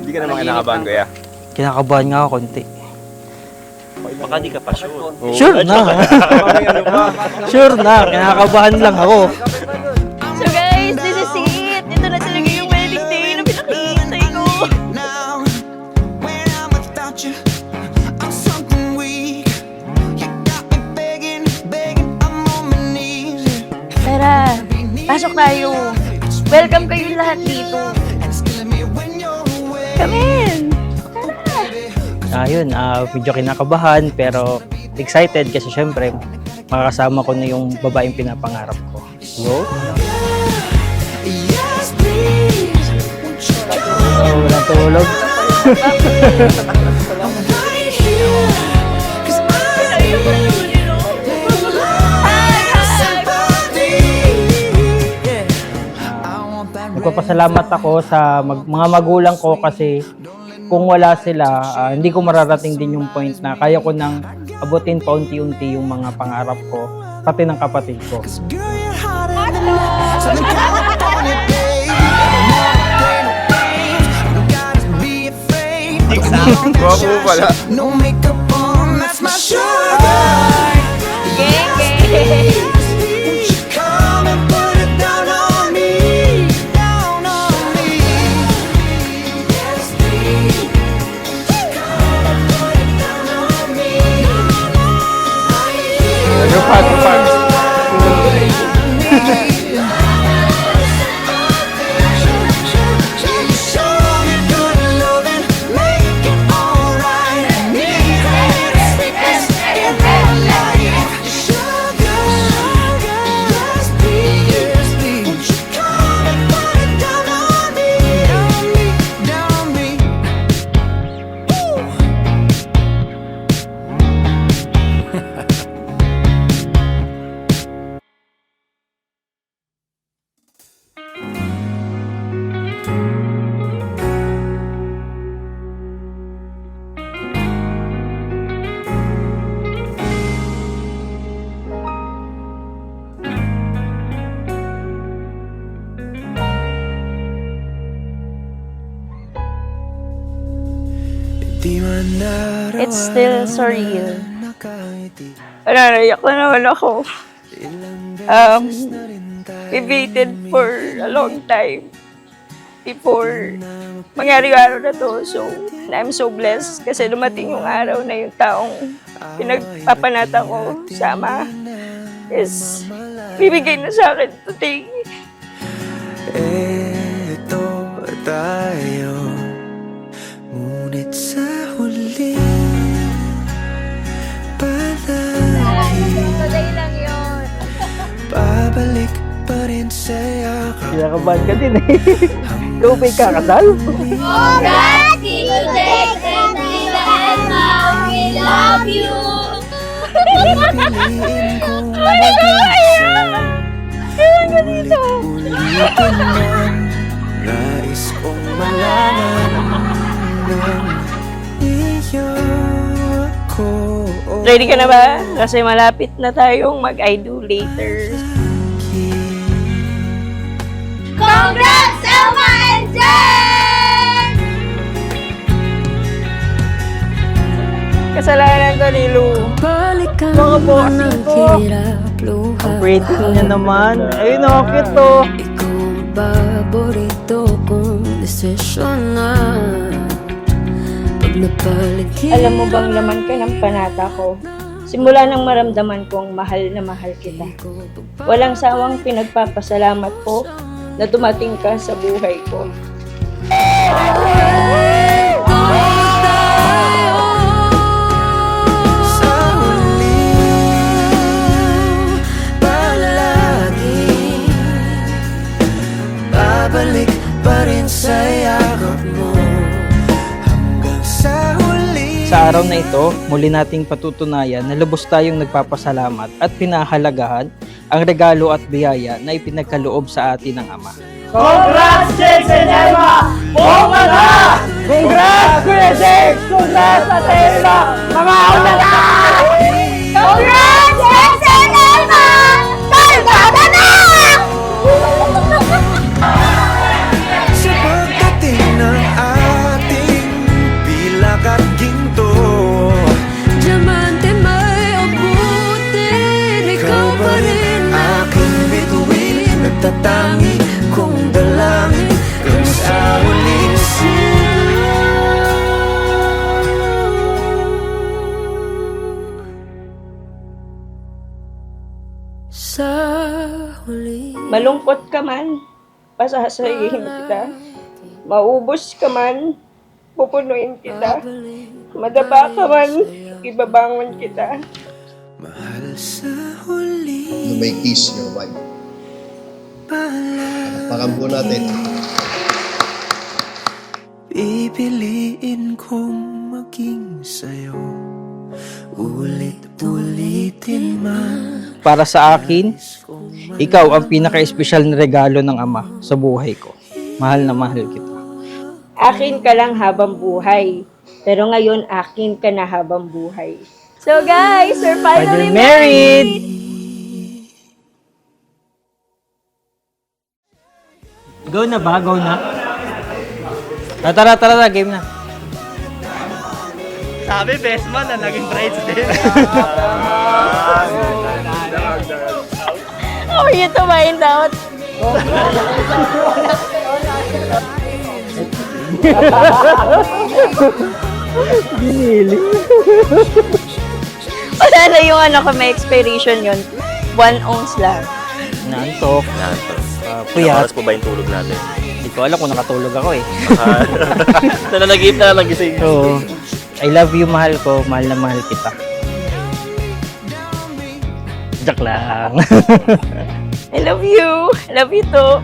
Hindi ka naman kinakabahan, kuya. Kinakabahan nga ako konti. Baka di ka pa sure. Sure na. Sure na, kinakabahan lang ako. So guys, this is it. Ito na talaga yung wedding day na pinakihintay ko. Tara, pasok tayo. Welcome kayong lahat dito. Come in. Ayun, medyo kinakabahan pero excited kasi syempre makakasama ko na yung babaeng pinapangarap ko. Yo. Walang tulog. Nagpapasalamat ako sa mga magulang ko kasi kung wala sila, hindi ko mararating din yung point na kaya ko nang abutin paunti-unti yung mga pangarap ko, pati ng kapatid ko. Guwapo pala. It's still surreal. Naiyak na naman ako. We waited for a long time before mangyari yung araw na to. So, I'm so blessed kasi dumating yung araw na yung taong pinagpapanata ko sa Ama is bibigay na sa akin today. Eto tayo, ngunit sa huli Today lang yun. babalik pa rin sa yakap. Kinakabahan ka din eh. Ikaw ba'y kakasal? Alright, Tito Jake and Tita Emma, we love you! Pipiliin kong mag-isa, ngunit ulitin man, nais kong malaman ng iyo ako. Ready ka na ba? Kasi malapit na tayong mag-I do later. Congrats, Emma and Jake! Kasalanan to ni Lu. Mga bossing ko. Ang pretty niya naman. Ayun o, cute to. Ikaw ang paborito kong desisyon na pag napaligid. Alam mo bang laman ka ng panata ko? Simula nang maramdaman kong mahal na mahal kita. Walang sawang pinagpapasalamat ko na dumating ka sa buhay ko. Sa huli, palagi babalik pa rin sa yakap mo hanggang sa huli. Sa araw na ito, muli nating patutunayan na lubos tayong nagpapasalamat at pinahalagahan ang regalo at biyaya na ipinagkaloob sa atin ng Ama. Congrats, Jake and Emma! Bomba na! Congrats, Kuya Jake! Congrats, Ate Emma! Mga una na! Congrats, Jake and Emma! Kalmada na! Sa pagdating ng ating Malungkot ka man, pasasayihin kita. Maubos ka man, pupunuin kita. Madaba ka man, ibabangon kita. Mahal sa huli, You may kiss your wife. Palakpakan po natin. pipiliin kong maging sa'yo. Ulit-ulitin man. Para sa akin, ikaw ang pinaka-espesyal na regalo ng Ama sa buhay ko. Mahal na mahal kita. Akin ka lang habang buhay. Pero ngayon, akin ka na habang buhay. So guys, we're finally married! Go na ba? Go na? Tara, game na. Sabi, best man na naging bridesmaid. How are you to find out? Wala na yung ano ko, may expiration yun. 1 ounce lang. Naantok. Ilang Puyat. oras po ba yung tulog natin? Hindi ko alam kung nakatulog ako eh. Nananagip na nagising. So, I love you, mahal ko. Mahal na mahal kita. Joke lang. I love you. I love you too.